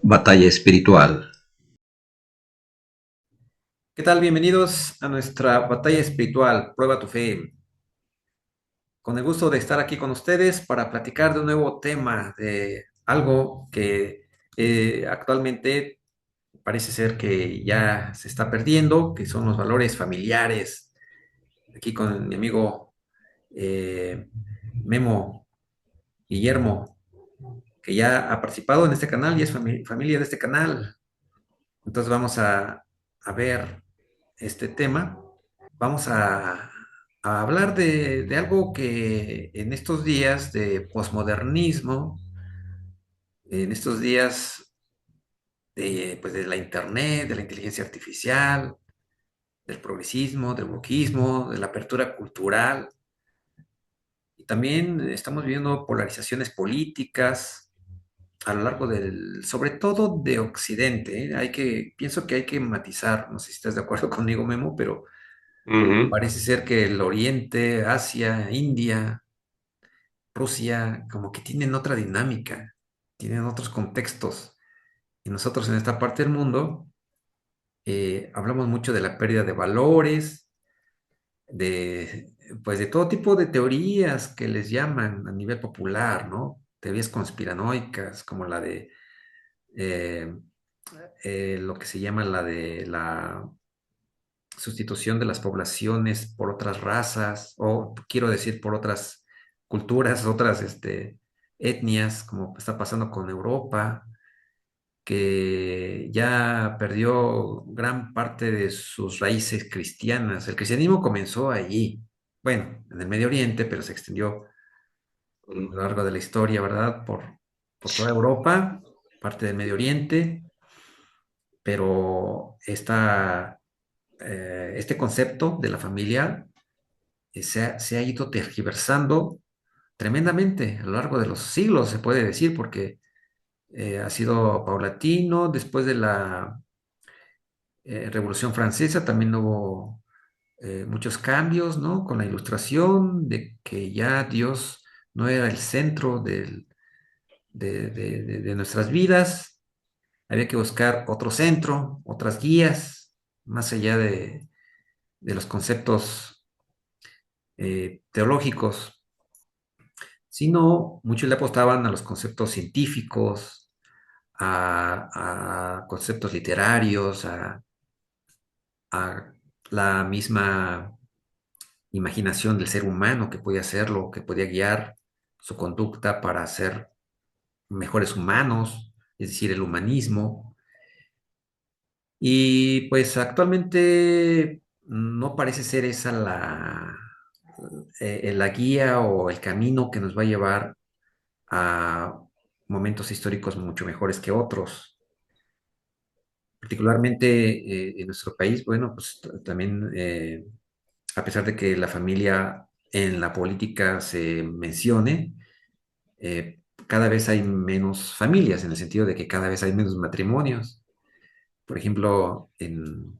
Batalla espiritual. ¿Qué tal? Bienvenidos a nuestra batalla espiritual, Prueba tu fe. Con el gusto de estar aquí con ustedes para platicar de un nuevo tema, de algo que actualmente parece ser que ya se está perdiendo, que son los valores familiares. Aquí con mi amigo eh, Memo Guillermo, que ya ha participado en este canal y es familia de este canal. Entonces vamos a ver este tema. Vamos a hablar de algo que en estos días de posmodernismo, en estos días pues de la internet, de la inteligencia artificial, del progresismo, del wokismo, de la apertura cultural, y también estamos viendo polarizaciones políticas a lo largo sobre todo de Occidente, ¿eh? Pienso que hay que matizar, no sé si estás de acuerdo conmigo, Memo, pero Ujú. parece ser que el Oriente, Asia, India, Rusia, como que tienen otra dinámica, tienen otros contextos. Y nosotros en esta parte del mundo hablamos mucho de la pérdida de valores, de, pues de todo tipo de teorías que les llaman a nivel popular, ¿no? Teorías conspiranoicas, como la de eh, lo que se llama la de la sustitución de las poblaciones por otras razas, o quiero decir por otras culturas, otras etnias, como está pasando con Europa, que ya perdió gran parte de sus raíces cristianas. El cristianismo comenzó allí, bueno, en el Medio Oriente, pero se extendió a lo largo de la historia, ¿verdad? Por toda Europa, parte del Medio Oriente, pero este concepto de la familia se ha ido tergiversando tremendamente a lo largo de los siglos, se puede decir, porque ha sido paulatino. Después de la Revolución Francesa también hubo muchos cambios, ¿no? Con la ilustración de que ya Dios no era el centro de nuestras vidas, había que buscar otro centro, otras guías, más allá de los conceptos teológicos, sino muchos le apostaban a los conceptos científicos, a conceptos literarios, a la misma imaginación del ser humano que podía hacerlo, que podía guiar su conducta para ser mejores humanos, es decir, el humanismo. Y pues actualmente no parece ser esa la guía o el camino que nos va a llevar a momentos históricos mucho mejores que otros. Particularmente en nuestro país, bueno, pues también, a pesar de que la familia en la política se mencione, eh, cada vez hay menos familias, en el sentido de que cada vez hay menos matrimonios. Por ejemplo, en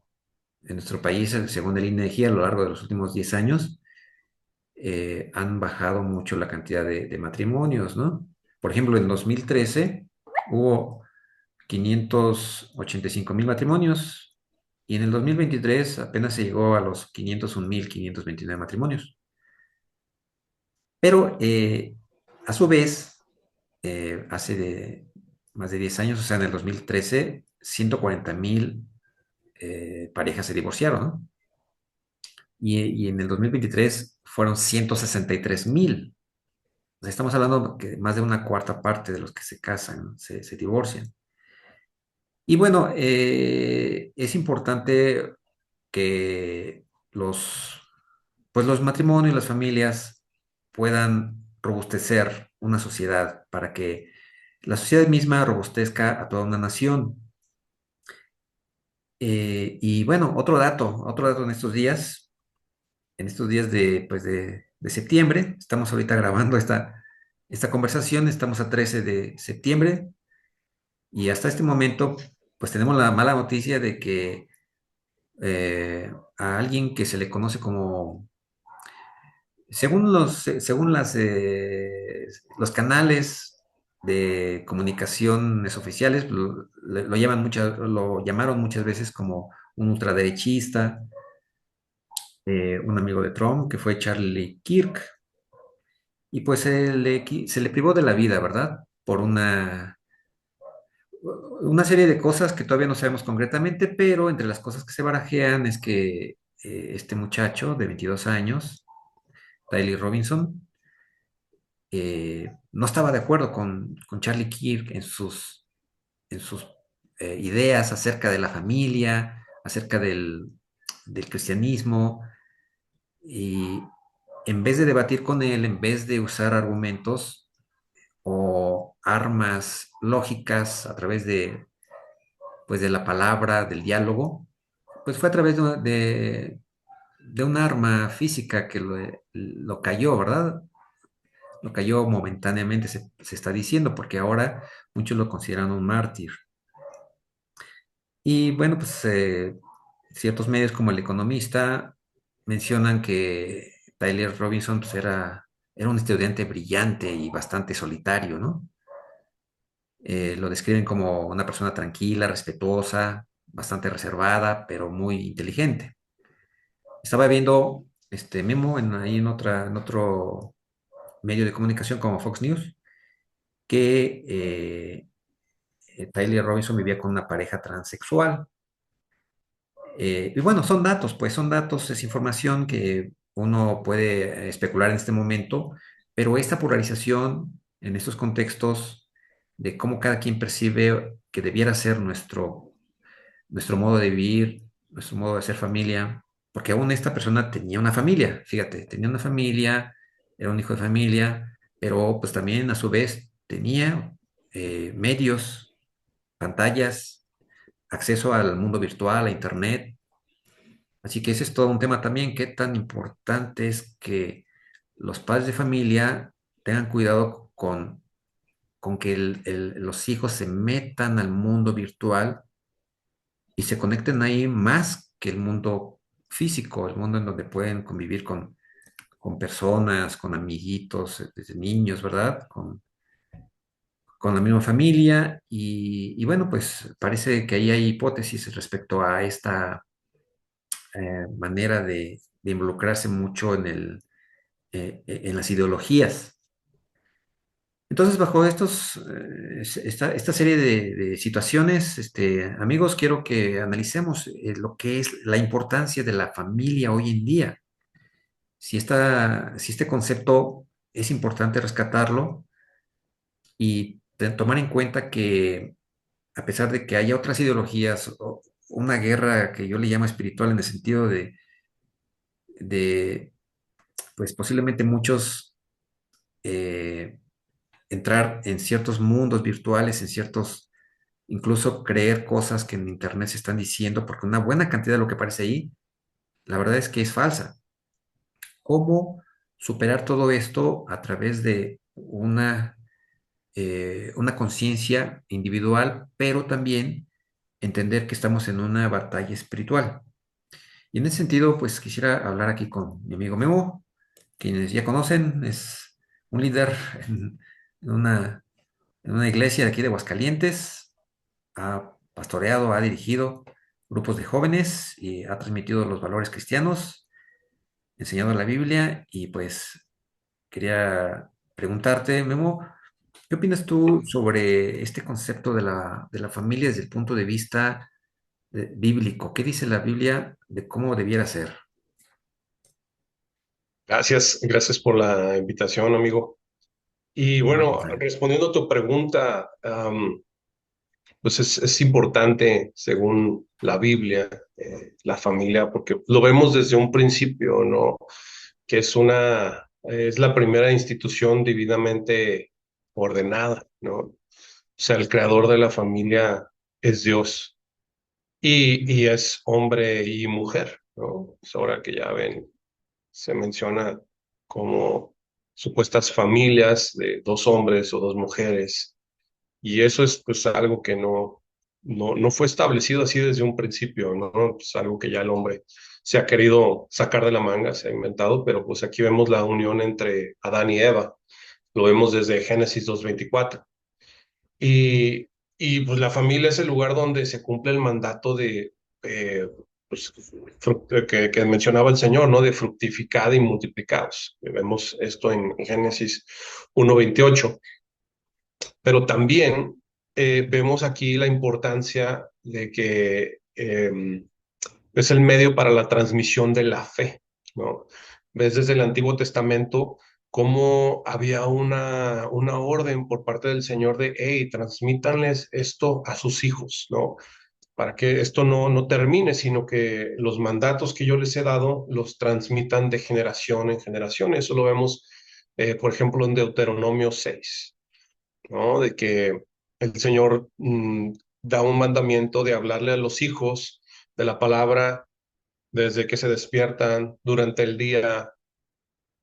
nuestro país, según el INEGI, a lo largo de los últimos 10 años, han bajado mucho la cantidad de matrimonios, ¿no? Por ejemplo, en 2013 hubo 585,000 matrimonios y en el 2023 apenas se llegó a los 501,529 matrimonios. Pero a su vez, hace más de 10 años, o sea, en el 2013, 140,000 parejas se divorciaron, ¿no? Y en el 2023 fueron 163,000. O sea, estamos hablando que más de una cuarta parte de los que se casan, ¿no? Se divorcian. Y bueno, es importante que pues los matrimonios y las familias puedan robustecer una sociedad para que la sociedad misma robustezca a toda una nación. Y bueno, otro dato en estos días pues de septiembre, estamos ahorita grabando esta conversación, estamos a 13 de septiembre y hasta este momento, pues tenemos la mala noticia de que a alguien que se le conoce como, según los canales de comunicaciones oficiales lo llamaron muchas veces como un ultraderechista, un amigo de Trump, que fue Charlie Kirk, y pues se le privó de la vida, ¿verdad? Por una serie de cosas que todavía no sabemos concretamente, pero entre las cosas que se barajean es que este muchacho de 22 años, Tyler Robinson, no estaba de acuerdo con Charlie Kirk en sus ideas acerca de la familia, acerca del cristianismo, y en vez de debatir con él, en vez de usar argumentos o armas lógicas a través pues, de la palabra, del diálogo, pues fue a través de un arma física que lo cayó, ¿verdad? Lo cayó momentáneamente, se está diciendo, porque ahora muchos lo consideran un mártir. Y bueno, pues ciertos medios como El Economista mencionan que Tyler Robinson pues, era un estudiante brillante y bastante solitario, ¿no? Lo describen como una persona tranquila, respetuosa, bastante reservada, pero muy inteligente. Estaba viendo este memo ahí en otro medio de comunicación como Fox News, que Tyler Robinson vivía con una pareja transexual. Y bueno, son datos, pues son datos, es información que uno puede especular en este momento, pero esta polarización en estos contextos de cómo cada quien percibe que debiera ser nuestro modo de vivir, nuestro modo de ser familia, porque aún esta persona tenía una familia, fíjate, tenía una familia, era un hijo de familia, pero pues también a su vez tenía medios, pantallas, acceso al mundo virtual, a internet. Así que ese es todo un tema también, qué tan importante es que los padres de familia tengan cuidado con que los hijos se metan al mundo virtual y se conecten ahí más que el mundo físico, el mundo en donde pueden convivir con personas, con amiguitos, desde niños, ¿verdad? Con la misma familia. Y bueno, pues parece que ahí hay hipótesis respecto a esta manera de involucrarse mucho en las ideologías. Entonces, bajo esta serie de situaciones, amigos, quiero que analicemos lo que es la importancia de la familia hoy en día. Si este concepto es importante rescatarlo y tomar en cuenta que a pesar de que haya otras ideologías, o una guerra que yo le llamo espiritual en el sentido de pues posiblemente muchos eh, entrar en ciertos mundos virtuales, incluso creer cosas que en Internet se están diciendo, porque una buena cantidad de lo que aparece ahí, la verdad es que es falsa. ¿Cómo superar todo esto a través de una conciencia individual, pero también entender que estamos en una batalla espiritual? Y en ese sentido, pues quisiera hablar aquí con mi amigo Memo, quienes ya conocen, es un líder en una, en una iglesia de aquí de Aguascalientes, ha pastoreado, ha dirigido grupos de jóvenes y ha transmitido los valores cristianos, enseñado la Biblia, y pues quería preguntarte, Memo, ¿qué opinas tú sobre este concepto de la familia desde el punto de vista bíblico? ¿Qué dice la Biblia de cómo debiera ser? Gracias por la invitación, amigo. Y No, al bueno, contrario. respondiendo a tu pregunta, pues es importante, según la Biblia, la familia, porque lo vemos desde un principio, ¿no? Que es la primera institución divinamente ordenada, ¿no? O sea, el creador de la familia es Dios y es hombre y mujer, ¿no? Es ahora que ya ven, se menciona como supuestas familias de dos hombres o dos mujeres, y eso es pues algo que no fue establecido así desde un principio, ¿no? Es algo que ya el hombre se ha querido sacar de la manga, se ha inventado, pero pues aquí vemos la unión entre Adán y Eva, lo vemos desde Génesis 2:24. Y, y pues la familia es el lugar donde se cumple el mandato de, pues, que mencionaba el Señor, ¿no? De fructificad y multiplicados. Vemos esto en Génesis 1:28. Pero también vemos aquí la importancia de que es el medio para la transmisión de la fe, ¿no? Ves desde el Antiguo Testamento cómo había una orden por parte del Señor de, hey, transmítanles esto a sus hijos, ¿no? Para que esto no termine, sino que los mandatos que yo les he dado los transmitan de generación en generación. Eso lo vemos, por ejemplo, en Deuteronomio 6, ¿no? De que el Señor da un mandamiento de hablarle a los hijos de la palabra desde que se despiertan, durante el día,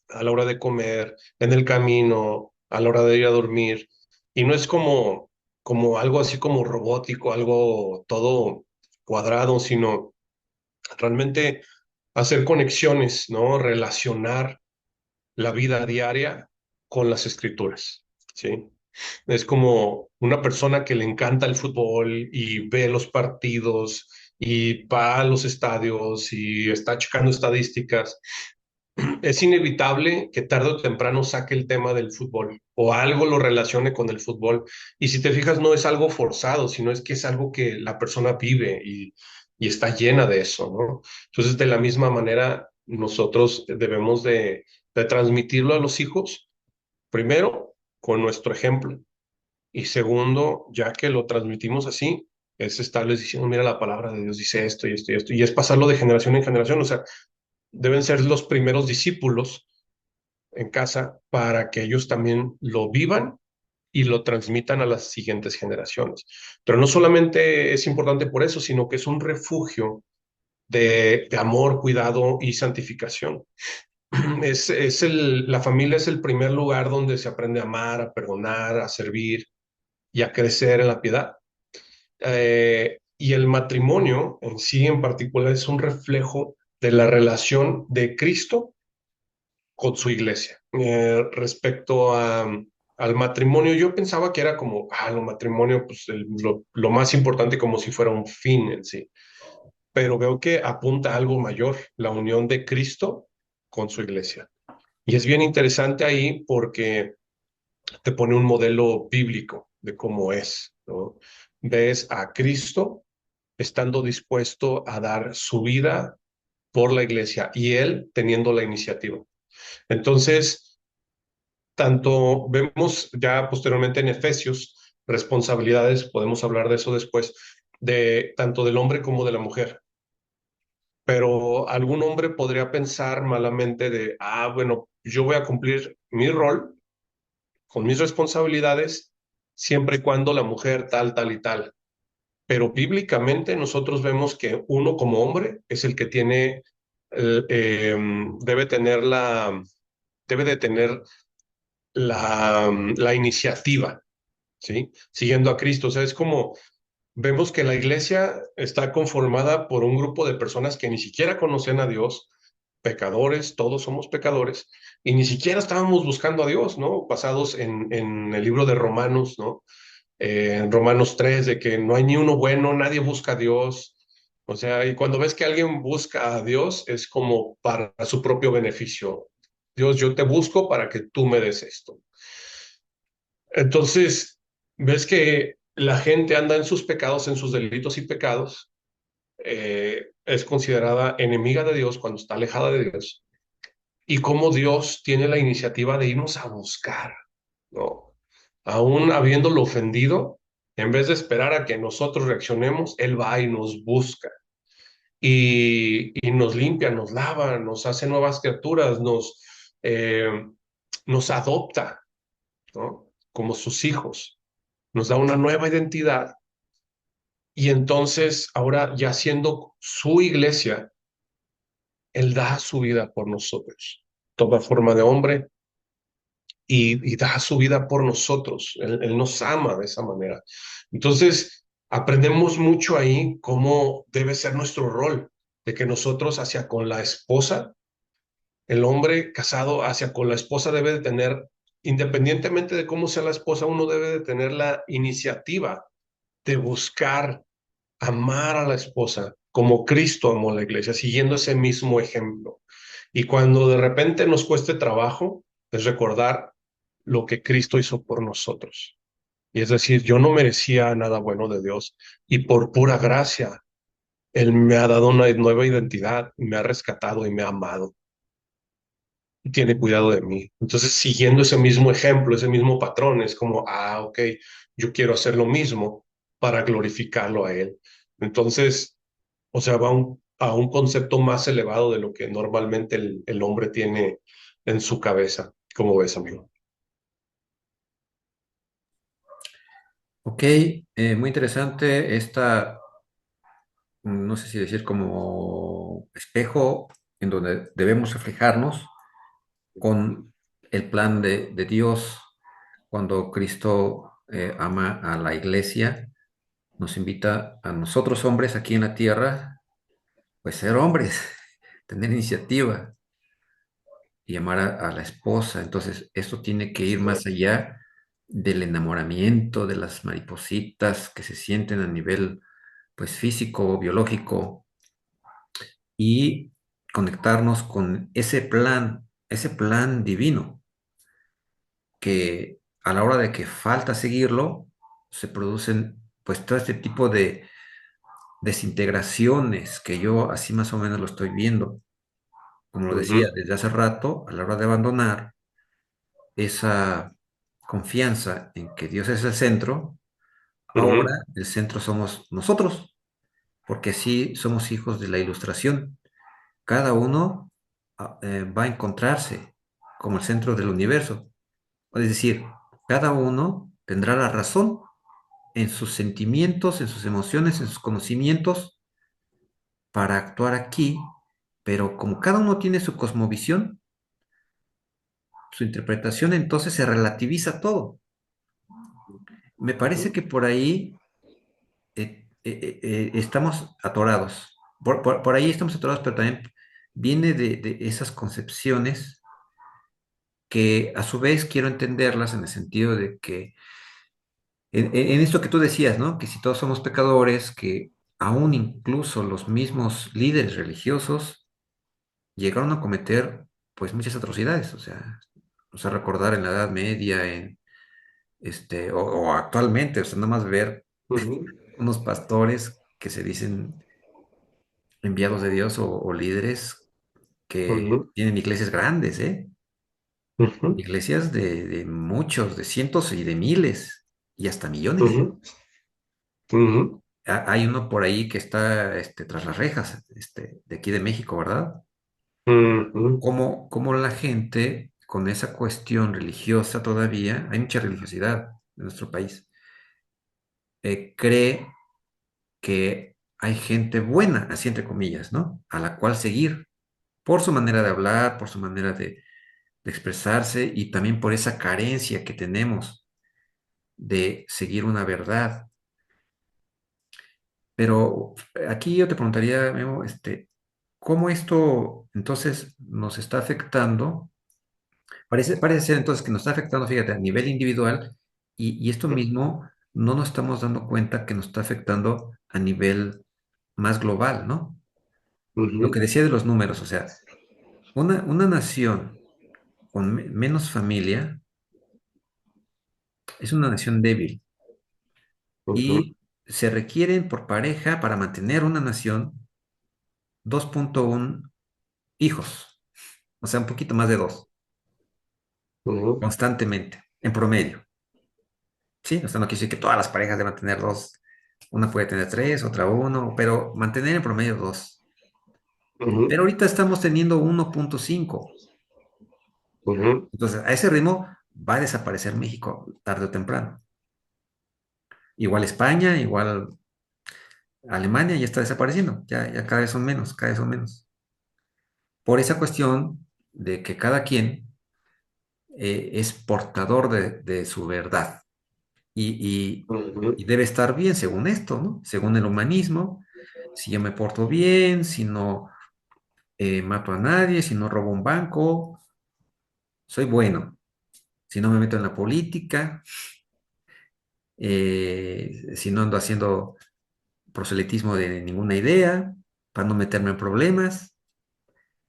a la hora de comer, en el camino, a la hora de ir a dormir. Y no es como algo así como robótico, algo todo cuadrado, sino realmente hacer conexiones, ¿no? Relacionar la vida diaria con las escrituras, ¿sí? Es como una persona que le encanta el fútbol y ve los partidos y va a los estadios y está checando estadísticas. Es inevitable que tarde o temprano saque el tema del fútbol o algo lo relacione con el fútbol. Y si te fijas, no es algo forzado, sino es que es algo que la persona vive y está llena de eso, ¿no? Entonces, de la misma manera, nosotros debemos de transmitirlo a los hijos, primero, con nuestro ejemplo. Y segundo, ya que lo transmitimos así, es estarles diciendo, mira, la palabra de Dios dice esto y esto y esto. Y es pasarlo de generación en generación. O sea, deben ser los primeros discípulos en casa para que ellos también lo vivan y lo transmitan a las siguientes generaciones. Pero no solamente es importante por eso, sino que es un refugio de amor, cuidado y santificación. La familia es el primer lugar donde se aprende a amar, a perdonar, a servir y a crecer en la piedad. Y el matrimonio en sí en particular es un reflejo de la relación de Cristo con su iglesia. Respecto al matrimonio, yo pensaba que era como, el matrimonio, pues lo más importante como si fuera un fin en sí, pero veo que apunta a algo mayor, la unión de Cristo con su iglesia. Y es bien interesante ahí porque te pone un modelo bíblico de cómo es, ¿no? Ves a Cristo estando dispuesto a dar su vida por la iglesia y él teniendo la iniciativa. Entonces, tanto vemos ya posteriormente en Efesios responsabilidades, podemos hablar de eso después, de tanto del hombre como de la mujer. Pero algún hombre podría pensar malamente de, bueno, yo voy a cumplir mi rol con mis responsabilidades siempre y cuando la mujer tal, tal y tal. Pero bíblicamente nosotros vemos que uno como hombre es el que tiene, debe tener debe de tener la iniciativa, ¿sí? Siguiendo a Cristo. O sea, es como vemos que la iglesia está conformada por un grupo de personas que ni siquiera conocen a Dios, pecadores, todos somos pecadores, y ni siquiera estábamos buscando a Dios, ¿no? Basados en el libro de Romanos, ¿no? En Romanos 3, de que no hay ni uno bueno, nadie busca a Dios. O sea, y cuando ves que alguien busca a Dios, es como para su propio beneficio. Dios, yo te busco para que tú me des esto. Entonces, ves que la gente anda en sus pecados, en sus delitos y pecados, es considerada enemiga de Dios cuando está alejada de Dios, y cómo Dios tiene la iniciativa de irnos a buscar, ¿no? Aún habiéndolo ofendido, en vez de esperar a que nosotros reaccionemos, Él va y nos busca y nos limpia, nos lava, nos hace nuevas criaturas, eh, nos adopta, ¿no? Como sus hijos, nos da una nueva identidad. Y entonces, ahora ya siendo su iglesia, Él da su vida por nosotros, toda forma de hombre, y da su vida por nosotros. Él nos ama de esa manera. Entonces, aprendemos mucho ahí cómo debe ser nuestro rol, de que nosotros hacia con la esposa, el hombre casado hacia con la esposa debe de tener independientemente de cómo sea la esposa, uno debe de tener la iniciativa de buscar amar a la esposa como Cristo amó a la iglesia, siguiendo ese mismo ejemplo. Y cuando de repente nos cueste trabajo, es recordar lo que Cristo hizo por nosotros. Y es decir, yo no merecía nada bueno de Dios y por pura gracia, Él me ha dado una nueva identidad, me ha rescatado y me ha amado y tiene cuidado de mí. Entonces, siguiendo ese mismo ejemplo, ese mismo patrón, es como, ok, yo quiero hacer lo mismo para glorificarlo a Él. Entonces, o sea, va a un concepto más elevado de lo que normalmente el hombre tiene en su cabeza. ¿Cómo ves, amigo? Ok, muy interesante esta, no sé si decir como espejo en donde debemos reflejarnos con el plan de Dios cuando Cristo ama a la iglesia, nos invita a nosotros hombres aquí en la tierra, pues ser hombres, tener iniciativa y amar a la esposa. Entonces, esto tiene que ir más allá del enamoramiento, de las maripositas que se sienten a nivel, pues, físico, biológico, y conectarnos con ese plan divino, que a la hora de que falta seguirlo, se producen, pues, todo este tipo de desintegraciones que yo así más o menos lo estoy viendo. Como lo decía Ujú, desde hace rato, a la hora de abandonar esa confianza en que Dios es el centro, ahora ujú, el centro somos nosotros, porque sí somos hijos de la ilustración. Cada uno va a encontrarse como el centro del universo. Es decir, cada uno tendrá la razón en sus sentimientos, en sus emociones, en sus conocimientos para actuar aquí, pero como cada uno tiene su cosmovisión, su interpretación, entonces se relativiza todo. Me parece ujú, que por ahí estamos atorados. Por ahí estamos atorados, pero también viene de esas concepciones que a su vez quiero entenderlas en el sentido de que, en esto que tú decías, ¿no? Que si todos somos pecadores, que aún incluso los mismos líderes religiosos llegaron a cometer pues muchas atrocidades, o sea, recordar en la Edad Media, o actualmente, o sea, nada más ver ujú, unos pastores que se dicen enviados de Dios o líderes que ujú, tienen iglesias grandes, ¿eh? ujú, Iglesias de muchos, de cientos y de miles y hasta millones. ujú, ujú, Hay uno por ahí que está tras las rejas, de aquí de México, ¿verdad? ujú, Como la gente con esa cuestión religiosa todavía, hay mucha religiosidad en nuestro país, cree que hay gente buena, así entre comillas, ¿no? A la cual seguir por su manera de hablar, por su manera de expresarse y también por esa carencia que tenemos de seguir una verdad. Pero aquí yo te preguntaría, Memo, ¿cómo esto entonces nos está afectando? Parece ser entonces que nos está afectando, fíjate, a nivel individual y esto mismo no nos estamos dando cuenta que nos está afectando a nivel más global, ¿no? Lo que ujú, decía de los números, o sea, una nación con menos familia es una nación débil ujú, y se requieren por pareja para mantener una nación 2.1 hijos, o sea, un poquito más de dos, ujú, constantemente, en promedio. Sí, o sea, no quiere decir que todas las parejas deban tener dos. Una puede tener tres, otra uno, pero mantener en promedio dos. ujú, Pero ahorita estamos teniendo 1.5. ujú, Entonces, a ese ritmo va a desaparecer México tarde o temprano. Igual España, igual Alemania ya está desapareciendo. Ya cada vez son menos, cada vez son menos. Por esa cuestión de que cada quien es portador de su verdad y ujú, debe estar bien según esto, ¿no? Según el humanismo, si yo me porto bien, si no mato a nadie, si no robo un banco, soy bueno. si no me meto en la política, si no ando haciendo proselitismo de ninguna idea, para no meterme en problemas,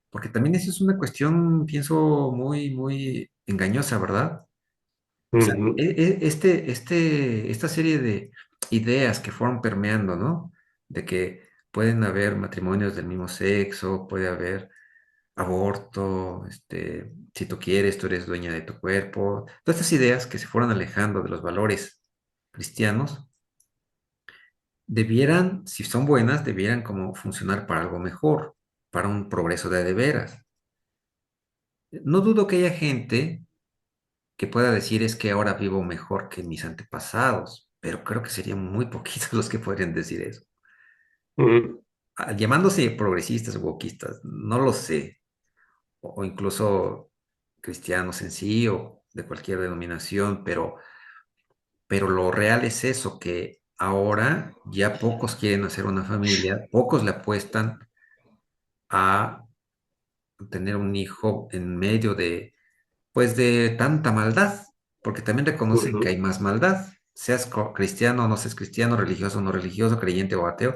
porque también eso es una cuestión, pienso, muy, muy engañosa, ¿verdad? O sea, ujú, esta serie de ideas que fueron permeando, ¿no? De que pueden haber matrimonios del mismo sexo, puede haber aborto, si tú quieres, tú eres dueña de tu cuerpo. Todas estas ideas que se fueron alejando de los valores cristianos, debieran, si son buenas, debieran como funcionar para algo mejor, para un progreso de veras. No dudo que haya gente que pueda decir es que ahora vivo mejor que mis antepasados, pero creo que serían muy poquitos los que podrían decir eso. ujú, Llamándose progresistas o wokistas, no lo sé, o incluso cristianos en sí o de cualquier denominación, pero lo real es eso, que ahora ya pocos quieren hacer una familia, pocos le apuestan a tener un hijo en medio de, pues, de tanta maldad, porque también reconocen que hay ujú, más maldad, seas cristiano o no seas cristiano, religioso o no religioso, creyente o ateo.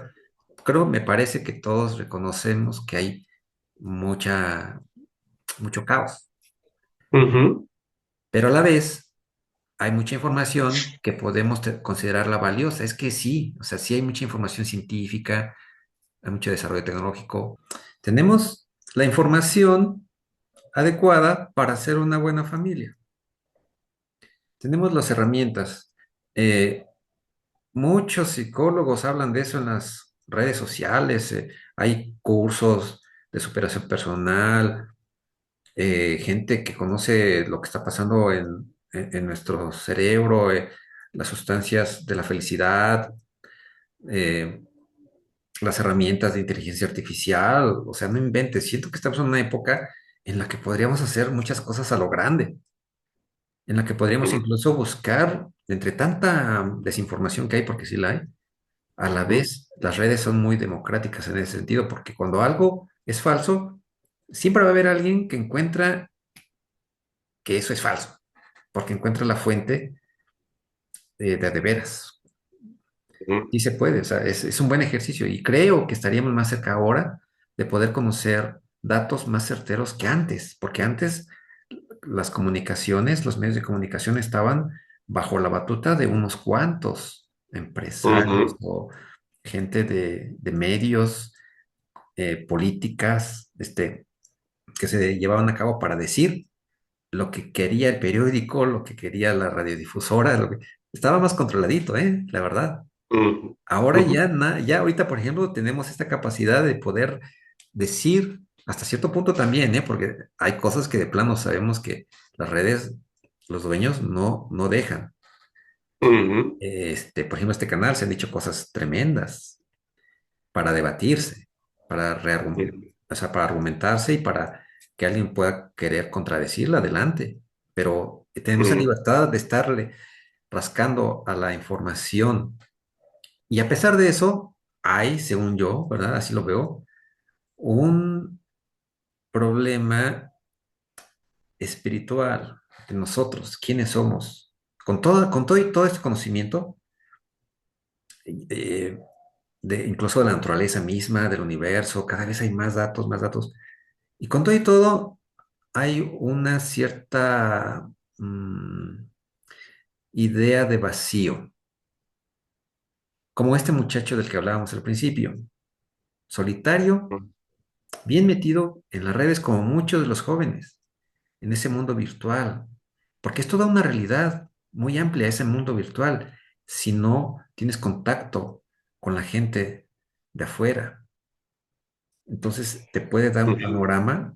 Creo, me parece que todos reconocemos que hay mucho caos, ujú, pero a la vez hay mucha información que podemos considerarla valiosa. Es que sí, o sea, sí hay mucha información científica, hay mucho desarrollo tecnológico. Tenemos la información adecuada para hacer una buena familia. Tenemos las herramientas. Eh, Muchos psicólogos hablan de eso en las redes sociales. Hay cursos de superación personal, gente que conoce lo que está pasando en nuestro cerebro, las sustancias de la felicidad, eh, las herramientas de inteligencia artificial. O sea, no inventes. Siento que estamos en una época en la que podríamos hacer muchas cosas a lo grande, en la que podríamos incluso buscar, entre tanta desinformación que hay, porque sí la hay, a la ujú, vez las redes son muy democráticas en ese sentido, porque cuando algo es falso, siempre va a haber alguien que encuentra que eso es falso, porque encuentra la fuente de veras. ujú, Sí se puede, o sea, es un buen ejercicio y creo que estaríamos más cerca ahora de poder conocer datos más certeros que antes, porque antes las comunicaciones, los medios de comunicación estaban bajo la batuta de unos cuantos empresarios ujú, o gente de medios, políticas, que se llevaban a cabo para decir lo que quería el periódico, lo que quería la radiodifusora, estaba más controladito, la verdad. ujú, Ahora ujú, ya, ya ahorita, por ejemplo, tenemos esta capacidad de poder decir, hasta cierto punto también, porque hay cosas que de plano sabemos que las redes, los dueños no dejan. ujú, Por ejemplo, este canal se han dicho cosas tremendas para debatirse, ujú, o sea, para argumentarse y para que alguien pueda querer contradecirla adelante. Pero tenemos la ujú, libertad de estarle rascando a la información. Y a pesar de eso, hay, según yo, ¿verdad? Así lo veo, un problema espiritual de nosotros, quiénes somos. Con todo y todo este conocimiento, eh, incluso de la naturaleza misma, del universo, cada vez hay más datos, más datos. Y con todo y todo, hay una cierta idea de vacío, como este muchacho del que hablábamos al principio, solitario, bien metido en las redes como muchos de los jóvenes, en ese mundo virtual, porque es toda una realidad muy amplia ese mundo virtual, si no tienes contacto con la gente de afuera. Entonces te puede dar un ujú, panorama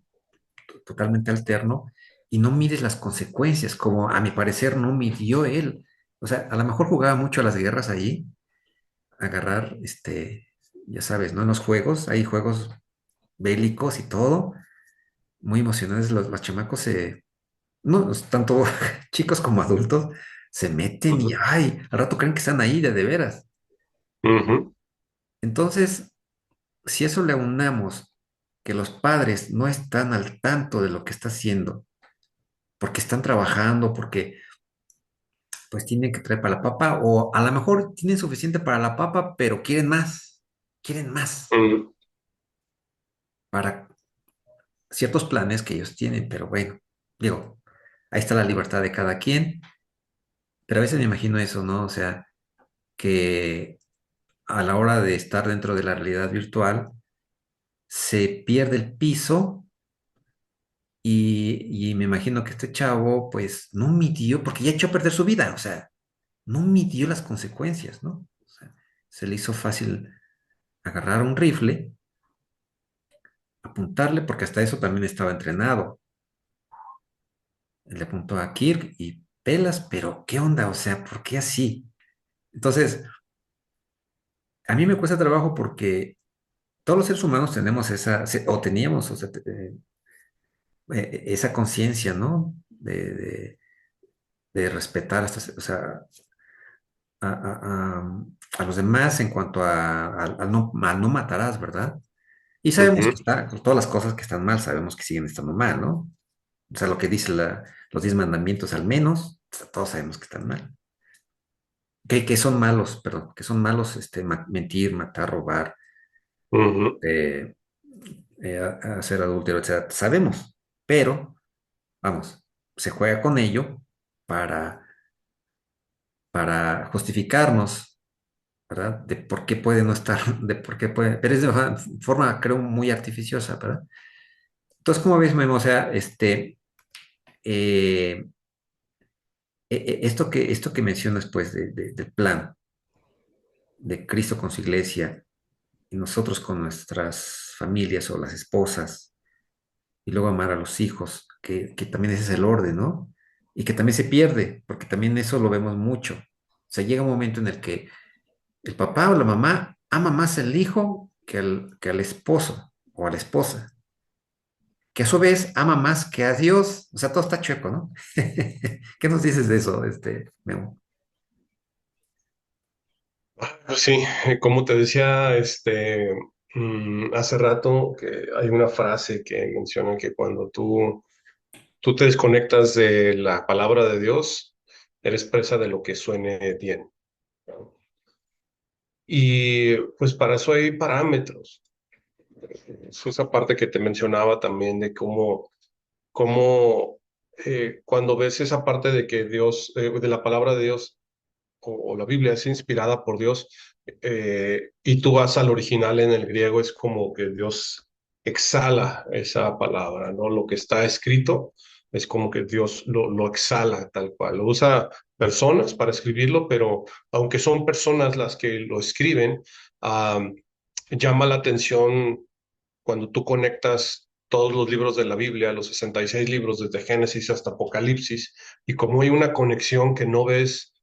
totalmente alterno y no mides las consecuencias, como a mi parecer no midió él. O sea, a lo mejor jugaba mucho a las guerras ahí, agarrar, ya sabes, ¿no? En los juegos, hay juegos bélicos y todo, muy emocionantes, los chamacos no, tanto chicos como adultos se meten y, ujú, ay, al rato creen que están ahí de veras. ujú, Entonces, si eso le aunamos que los padres no están al tanto de lo que está haciendo, porque están trabajando, porque pues tienen que traer para la papa, o a lo mejor tienen suficiente para la papa, pero quieren más mm, para ciertos planes que ellos tienen, pero bueno, digo, ahí está la libertad de cada quien, pero a veces me imagino eso, ¿no? O sea, que a la hora de estar dentro de la realidad virtual, se pierde el piso y me imagino que este chavo, pues, no midió, porque ya echó a perder su vida, o sea, no midió las consecuencias, ¿no? O sea, se le hizo fácil agarrar un rifle, apuntarle, porque hasta eso también estaba entrenado. Le apuntó a Kirk y pelas, pero ¿qué onda? O sea, ¿por qué así? Entonces, a mí me cuesta trabajo porque todos los seres humanos tenemos o teníamos, o sea, esa conciencia, ¿no? De respetar, o sea, a los demás en cuanto al no matarás, ¿verdad? Y sabemos que ujú. está, todas las cosas que están mal, sabemos que siguen estando mal, ¿no? O sea, lo que dice los 10 mandamientos al menos, o sea, todos sabemos que están mal. Que son malos, perdón, que son malos mentir, matar, robar, Ujú. eh, hacer adúltero, etcétera. Sabemos, pero, vamos, se juega con ello para, para justificarnos, ¿verdad? De por qué puede no estar, de por qué puede, pero es de una forma, creo, muy artificiosa, ¿verdad? Entonces, ¿cómo ves, Memo? O sea, eh, esto que mencionas, pues, del plan de Cristo con su iglesia y nosotros con nuestras familias o las esposas, y luego amar a los hijos, que también ese es el orden, ¿no? Y que también se pierde, porque también eso lo vemos mucho. O sea, llega un momento en el que el papá o la mamá ama más al hijo que al esposo o a la esposa, que a su vez ama más que a Dios. O sea, todo está chueco, ¿no? ¿Qué nos dices de eso, Memo? Pues sí, como te decía, hace rato que hay una frase que menciona que cuando tú te desconectas de la palabra de Dios, eres presa de lo que suene bien, ¿no? Y pues para eso hay parámetros. Es esa parte que te mencionaba también de cómo cuando ves esa parte de que Dios, de la palabra de Dios o la Biblia es inspirada por Dios, y tú vas al original en el griego, es como que Dios exhala esa palabra, ¿no? Lo que está escrito es como que Dios lo exhala tal cual. Lo usa personas para escribirlo, pero aunque son personas las que lo escriben, ah, llama la atención cuando tú conectas todos los libros de la Biblia, los 66 libros desde Génesis hasta Apocalipsis, y como hay una conexión que no ves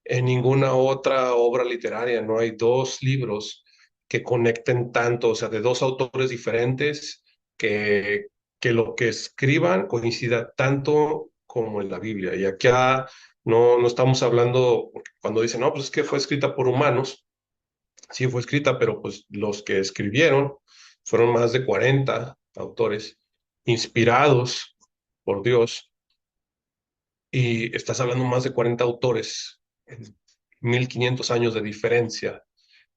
en ninguna otra obra literaria, no hay dos libros que conecten tanto, o sea, de dos autores diferentes, que, que lo que escriban coincida tanto como en la Biblia. Y acá no estamos hablando, cuando dicen, no, pues es que fue escrita por humanos, sí fue escrita, pero pues los que escribieron fueron más de 40 autores inspirados por Dios, y estás hablando más de 40 autores, en 1500 años de diferencia,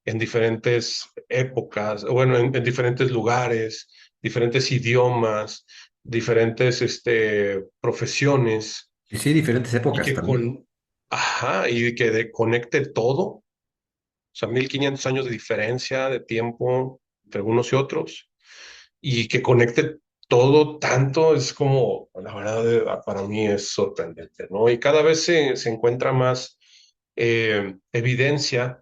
en diferentes épocas, bueno, en diferentes lugares, diferentes idiomas, diferentes profesiones, Y sí, diferentes y épocas que también. y que conecte todo, o sea, 1500 años de diferencia de tiempo entre unos y otros, y que conecte todo tanto, es como, la verdad, para mí es sorprendente, ¿no? Y cada vez se encuentra más evidencia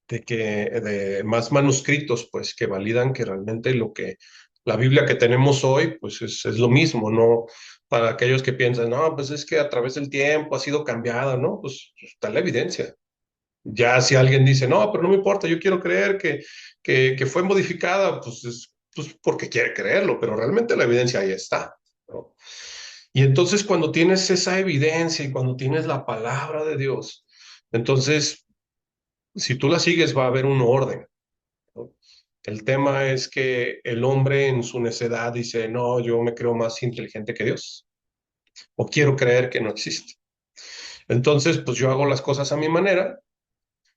de más manuscritos, pues, que validan que realmente lo que la Biblia que tenemos hoy, pues, es lo mismo, ¿no? Para aquellos que piensan, no, pues es que a través del tiempo ha sido cambiada, ¿no? Pues está la evidencia. Ya si alguien dice, no, pero no me importa, yo quiero creer que fue modificada, pues es pues porque quiere creerlo, pero realmente la evidencia ahí está, ¿no? Y entonces cuando tienes esa evidencia y cuando tienes la palabra de Dios, entonces si tú la sigues va a haber un orden, ¿no? El tema es que el hombre en su necedad dice, no, yo me creo más inteligente que Dios. o quiero creer que no existe. Entonces, pues yo hago las cosas a mi manera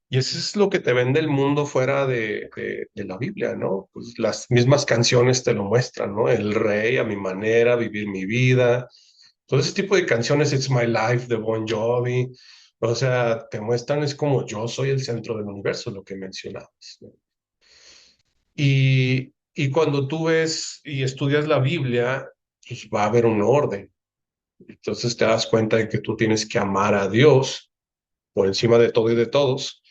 y eso es lo que te vende el mundo fuera de la Biblia, ¿no? Pues las mismas canciones te lo muestran, ¿no? El rey a mi manera, vivir mi vida. Todo ese tipo de canciones, It's My Life de Bon Jovi, o sea, te muestran, es como yo soy el centro del universo, lo que mencionabas, ¿no? Y cuando tú ves y estudias la Biblia, pues va a haber un orden. Entonces te das cuenta de que tú tienes que amar a Dios por encima de todo y de todos.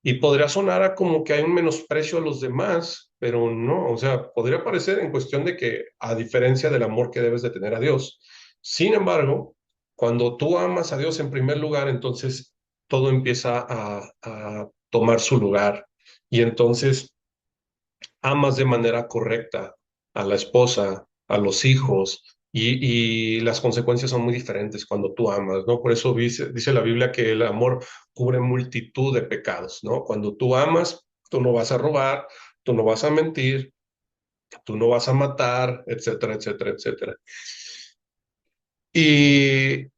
Y podría sonar a como que hay un menosprecio a los demás, pero no, o sea, podría parecer en cuestión de que a diferencia del amor que debes de tener a Dios. Sin embargo, cuando tú amas a Dios en primer lugar, entonces todo empieza a tomar su lugar. Y entonces amas de manera correcta a la esposa, a los hijos, y las consecuencias son muy diferentes cuando tú amas, ¿no? Por eso dice la Biblia que el amor cubre multitud de pecados, ¿no? Cuando tú amas, tú no vas a robar, tú no vas a mentir, tú no vas a matar, etcétera, etcétera, etcétera. Y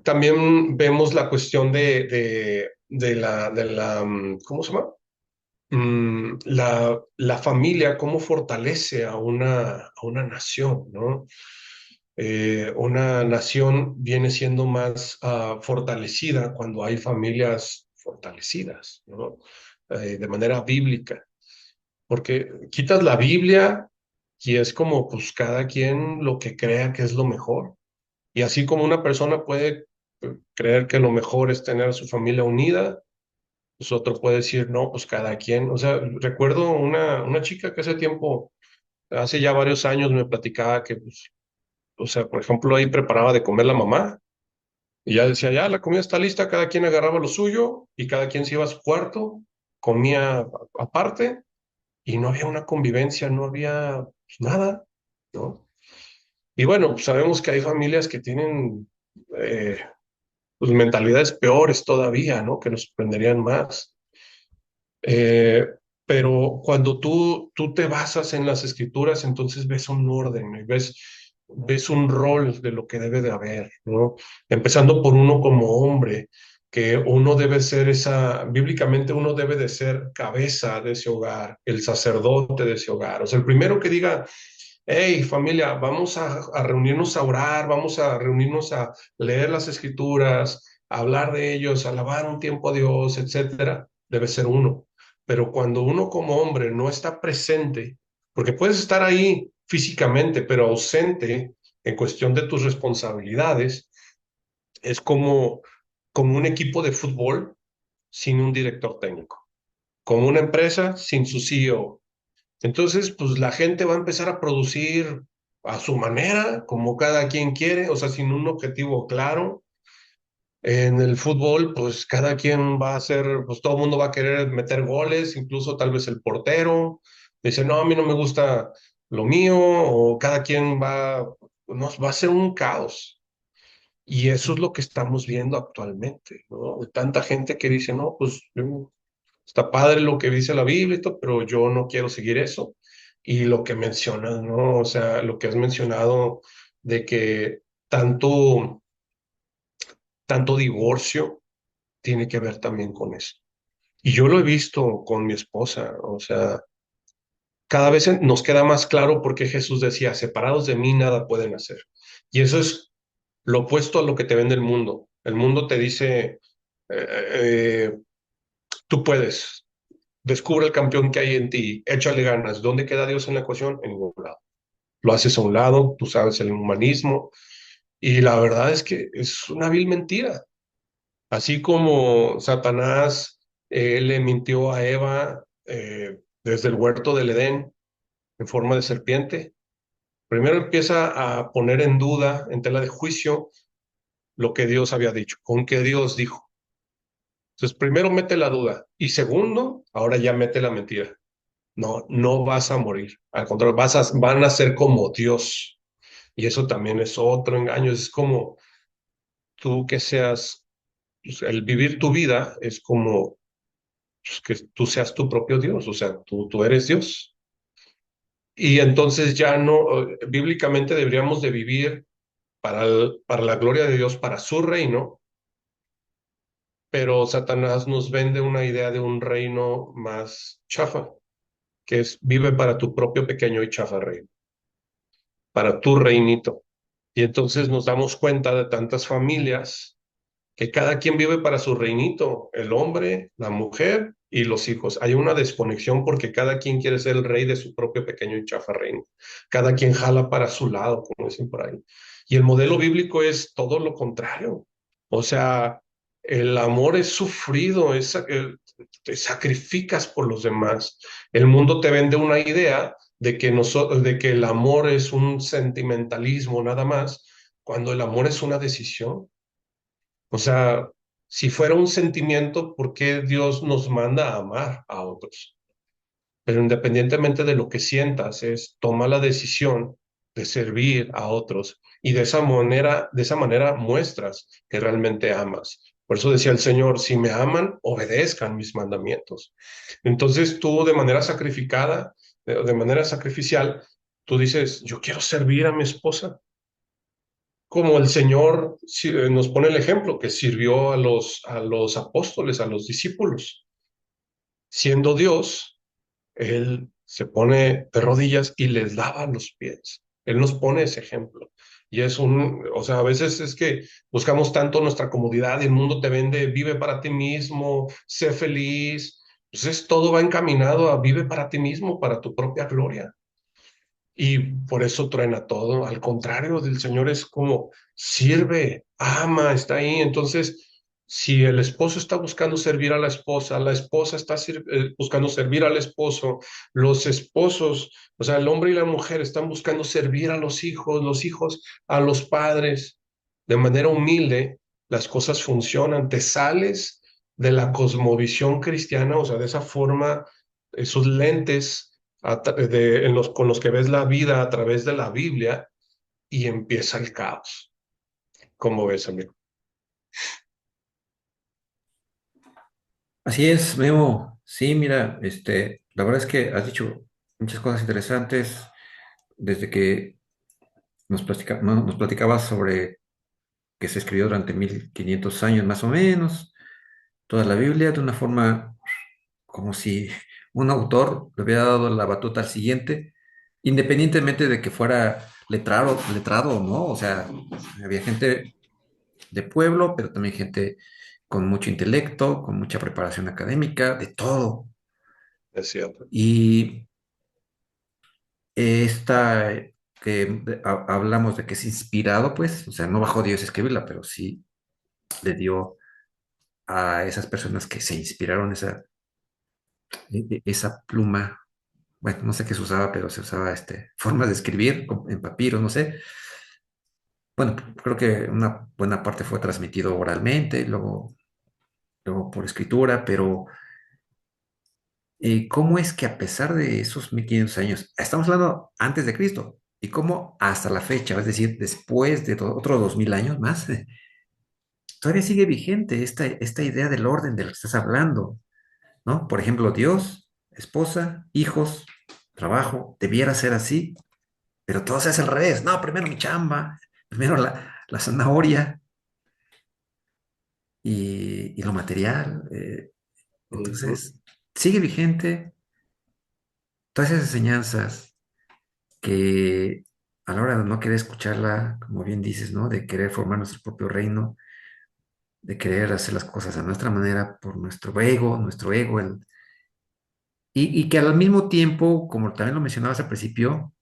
también vemos la cuestión de la, ¿cómo se llama? La familia, cómo fortalece a una nación, ¿no? Una nación viene siendo más fortalecida cuando hay familias fortalecidas, ¿no? De manera bíblica, porque quitas la Biblia y es como, pues, cada quien lo que crea que es lo mejor. Y así como una persona puede creer que lo mejor es tener a su familia unida, pues otro puede decir, no, pues cada quien. O sea, recuerdo una chica que hace tiempo, hace ya varios años, me platicaba que, pues, o sea, por ejemplo, ahí preparaba de comer la mamá y ya decía, ya la comida está lista, cada quien agarraba lo suyo y cada quien se iba a su cuarto, comía aparte y no había una convivencia, no había pues, nada, ¿no? Y bueno, pues sabemos que hay familias que tienen eh, pues, mentalidades peores todavía, ¿no? Que nos sorprenderían más. Eh, pero cuando tú te basas en las escrituras, entonces ves un orden, ¿no? Y ves un rol de lo que debe de haber, ¿no? Empezando por uno como hombre, que uno debe ser bíblicamente uno debe de ser cabeza de ese hogar, el sacerdote de ese hogar. O sea, el primero que diga, hey familia, vamos a reunirnos a orar, vamos a reunirnos a leer las escrituras, a hablar de ellos, a alabar un tiempo a Dios, etcétera, debe ser uno. Pero cuando uno como hombre no está presente, porque puedes estar ahí físicamente, pero ausente en cuestión de tus responsabilidades, es como un equipo de fútbol sin un director técnico, como una empresa sin su CEO. Entonces, pues la gente va a empezar a producir a su manera, como cada quien quiere, o sea, sin un objetivo claro. En el fútbol, pues cada quien va a hacer, pues todo el mundo va a querer meter goles, incluso tal vez el portero. Dice, no, a mí no me gusta lo mío, o cada quien va a ser un caos. Y eso es lo que estamos viendo actualmente, ¿no? De tanta gente que dice, no, pues está padre lo que dice la Biblia y todo, pero yo no quiero seguir eso. Y lo que mencionas, ¿no? O sea, lo que has mencionado de que tanto, tanto divorcio tiene que ver también con eso. Y yo lo he visto con mi esposa, o sea, cada vez nos queda más claro por qué Jesús decía, separados de mí nada pueden hacer. Y eso es lo opuesto a lo que te vende el mundo. El mundo te dice, eh, tú puedes, descubre el campeón que hay en ti, échale ganas. ¿Dónde queda Dios en la ecuación? En ningún lado. Lo haces a un lado, tú sabes el humanismo, y la verdad es que es una vil mentira. Así como Satanás le mintió a Eva desde el huerto del Edén en forma de serpiente, primero empieza a poner en duda, en tela de juicio, lo que Dios había dicho, con que Dios dijo. Entonces, primero mete la duda y segundo, ahora ya mete la mentira. No, no vas a morir. Al contrario, van a ser como Dios. Y eso también es otro engaño. Es como tú que seas, pues, el vivir tu vida es como pues, que tú seas tu propio Dios. O sea, tú eres Dios. Y entonces ya no, bíblicamente deberíamos de vivir para la gloria de Dios, para su reino, pero Satanás nos vende una idea de un reino más chafa, que es vive para tu propio pequeño y chafa reino, para tu reinito. Y entonces nos damos cuenta de tantas familias que cada quien vive para su reinito, el hombre, la mujer y los hijos. Hay una desconexión porque cada quien quiere ser el rey de su propio pequeño y chafa reino. Cada quien jala para su lado, como dicen por ahí. Y el modelo bíblico es todo lo contrario. O sea, el amor es sufrido, te sacrificas por los demás. El mundo te vende una idea de que el amor es un sentimentalismo nada más, cuando el amor es una decisión. O sea, si fuera un sentimiento, ¿por qué Dios nos manda a amar a otros? Pero independientemente de lo que sientas, es toma la decisión de servir a otros y de esa manera muestras que realmente amas. Por eso decía el Señor, si me aman, obedezcan mis mandamientos. Entonces tú de manera sacrificada, de manera sacrificial, tú dices, yo quiero servir a mi esposa como el Señor nos pone el ejemplo que sirvió a los apóstoles, a los discípulos. Siendo Dios, Él se pone de rodillas y les lava los pies. Él nos pone ese ejemplo. Y o sea, a veces es que buscamos tanto nuestra comodidad y el mundo te vende, vive para ti mismo, sé feliz. Entonces todo va encaminado a vive para ti mismo, para tu propia gloria. Y por eso truena todo. Al contrario del Señor es como sirve, ama, está ahí. Entonces, si el esposo está buscando servir a la esposa está buscando servir al esposo, los esposos, o sea, el hombre y la mujer están buscando servir a los hijos a los padres. De manera humilde, las cosas funcionan. Te sales de la cosmovisión cristiana, o sea, de esa forma, esos lentes con los que ves la vida a través de la Biblia y empieza el caos. ¿Cómo ves, amigo? Así es, Memo. Sí, mira, la verdad es que has dicho muchas cosas interesantes desde que nos platicabas sobre que se escribió durante 1500 años más o menos, toda la Biblia de una forma como si un autor le hubiera dado la batuta al siguiente, independientemente de que fuera letrado o no. O sea, había gente de pueblo, pero también gente con mucho intelecto, con mucha preparación académica, de todo. Es cierto. Y esta hablamos de que es inspirado, pues, o sea, no bajó Dios a escribirla, pero sí le dio a esas personas que se inspiraron esa pluma. Bueno, no sé qué se usaba, pero se usaba formas de escribir en papiro, no sé. Bueno, creo que una buena parte fue transmitido oralmente, luego por escritura, pero ¿cómo es que a pesar de esos 1500 años, estamos hablando antes de Cristo, y cómo hasta la fecha, es decir, después de otros 2000 años más, todavía sigue vigente esta idea del orden de lo que estás hablando, ¿no? Por ejemplo, Dios, esposa, hijos, trabajo, debiera ser así, pero todo se hace al revés. No, primero mi chamba, primero la zanahoria y lo material. Ujú. Entonces, sigue vigente todas esas enseñanzas que a la hora de no querer escucharla, como bien dices, ¿no? De querer formar nuestro propio reino, de querer hacer las cosas a nuestra manera por nuestro ego, y que al mismo tiempo, como también lo mencionabas al principio,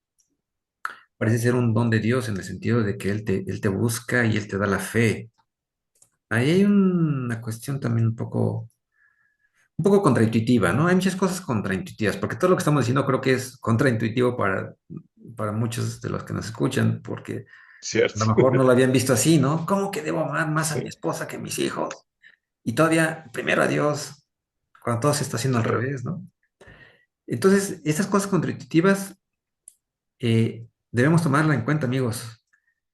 parece ser un don de Dios en el sentido de que Él te busca y Él te da la fe. Ahí hay una cuestión también un poco contraintuitiva, ¿no? Hay muchas cosas contraintuitivas, porque todo lo que estamos diciendo creo que es contraintuitivo para muchos de los que nos escuchan, porque a lo Cierto. mejor no lo habían visto así, ¿no? ¿Cómo que debo amar más a mi Sí, esposa que a mis hijos? Y todavía, primero a Dios, cuando todo se está haciendo al sí, revés, ¿no? Entonces, estas cosas contraintuitivas debemos tomarla en cuenta, amigos,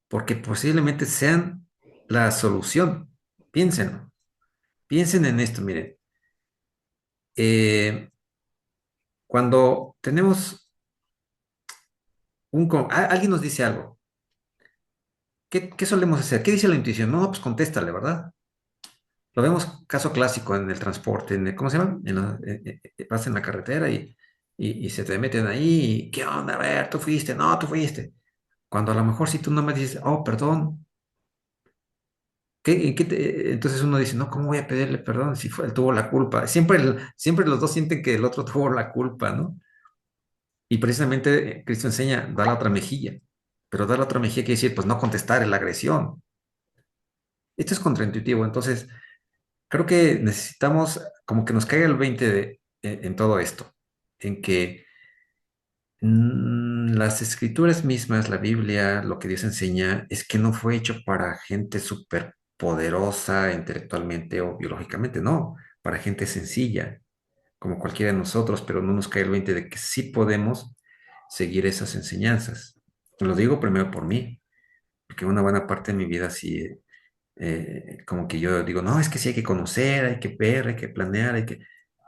porque posiblemente sean la solución. Piénsenlo, piensen en esto, miren. Eh, cuando tenemos alguien nos dice algo ¿qué solemos hacer? ¿Qué dice la intuición? No, pues contéstale, ¿verdad? Lo vemos caso clásico en el transporte, ¿cómo se llama? Vas en la carretera y se te meten ahí, y, ¿qué onda? A ver, tú fuiste, no, tú fuiste. Cuando a lo mejor si tú no me dices, oh, perdón, entonces uno dice, no, ¿cómo voy a pedirle perdón si él tuvo la culpa? Siempre los dos sienten que el otro tuvo la culpa, ¿no? Y precisamente Cristo enseña, da la otra mejilla, pero dar la otra mejilla quiere decir, pues no contestar en la agresión. Esto es contraintuitivo, entonces creo que necesitamos como que nos caiga el 20 en todo esto, en que las escrituras mismas, la Biblia, lo que Dios enseña, es que no fue hecho para gente súper poderosa intelectualmente o biológicamente, no, para gente sencilla, como cualquiera de nosotros, pero no nos cae el 20 de que sí podemos seguir esas enseñanzas. Lo digo primero por mí, porque una buena parte de mi vida sí, como que yo digo, no, es que sí hay que conocer, hay que ver, hay que planear, hay que...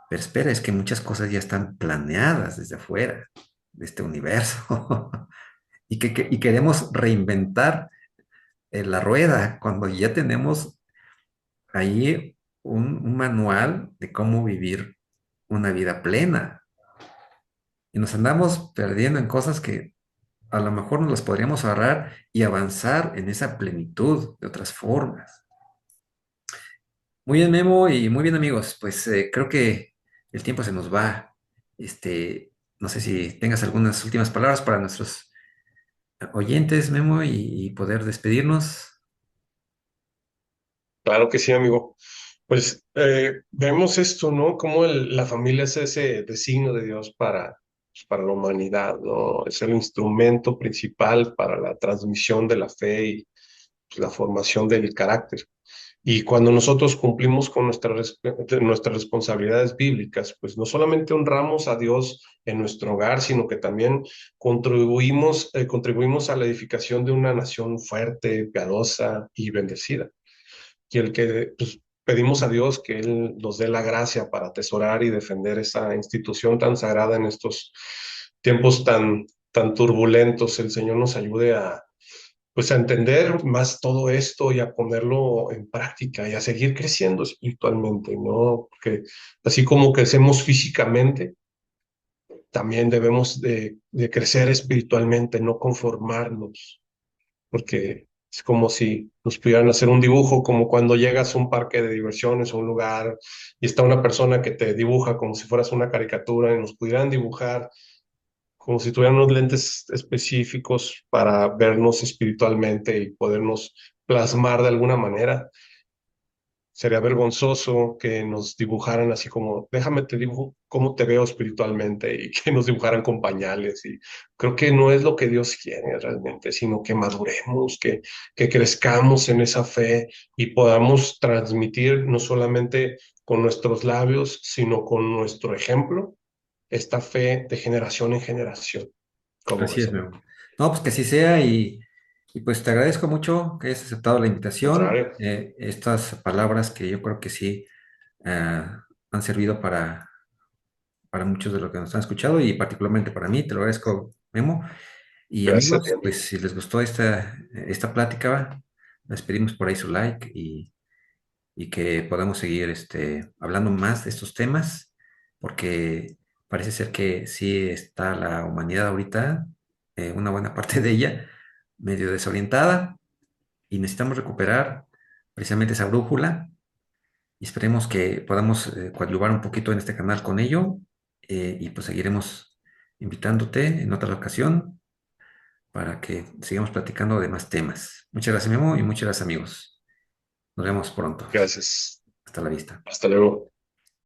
Pero espera, es que muchas cosas ya están planeadas desde afuera, de este universo, y queremos reinventar la rueda cuando ya tenemos ahí un manual de cómo vivir una vida plena. Y nos andamos perdiendo en cosas que a lo mejor nos las podríamos ahorrar y avanzar en esa plenitud de otras formas. Muy bien, Memo, y muy bien, amigos. Pues creo que el tiempo se nos va. No sé si tengas algunas últimas palabras para nuestros oyentes, Memo, y poder despedirnos. Claro que sí, amigo. Pues vemos esto, ¿no? Cómo la familia es ese designio de Dios para la humanidad, ¿no? Es el instrumento principal para la transmisión de la fe y pues, la formación del carácter. Y cuando nosotros cumplimos con nuestras responsabilidades bíblicas, pues no solamente honramos a Dios en nuestro hogar, sino que también contribuimos a la edificación de una nación fuerte, piadosa y bendecida. Y el que pues, pedimos a Dios que Él nos dé la gracia para atesorar y defender esa institución tan sagrada en estos tiempos tan turbulentos. El Señor nos ayude pues a entender más todo esto y a ponerlo en práctica y a seguir creciendo espiritualmente, ¿no? Porque así como crecemos físicamente, también debemos de crecer espiritualmente, no conformarnos, porque es como si nos pudieran hacer un dibujo, como cuando llegas a un parque de diversiones o un lugar y está una persona que te dibuja como si fueras una caricatura y nos pudieran dibujar como si tuvieran unos lentes específicos para vernos espiritualmente y podernos plasmar de alguna manera. Sería vergonzoso que nos dibujaran así como, déjame te dibujo cómo te veo espiritualmente y que nos dibujaran con pañales. Y creo que no es lo que Dios quiere realmente, sino que maduremos, que crezcamos en esa fe y podamos transmitir no solamente con nuestros labios, sino con nuestro ejemplo, esta fe de generación en generación. ¿Cómo Así ves, es, amigo? Memo. No, pues que así sea y pues te agradezco mucho que hayas aceptado la invitación. Contrario, Estas palabras que yo creo que sí han servido para muchos de los que nos han escuchado y particularmente para mí. Te lo agradezco, Memo. Y gracias a ti, amigos, amigo. pues si les gustó esta plática, les pedimos por ahí su like y que podamos seguir hablando más de estos temas, porque parece ser que sí está la humanidad ahorita, una buena parte de ella, medio desorientada y necesitamos recuperar precisamente esa brújula y esperemos que podamos coadyuvar un poquito en este canal con ello y pues seguiremos invitándote en otra ocasión para que sigamos platicando de más temas. Muchas gracias, Memo, y muchas gracias, amigos. Nos vemos pronto. Gracias. Hasta la vista. Hasta luego.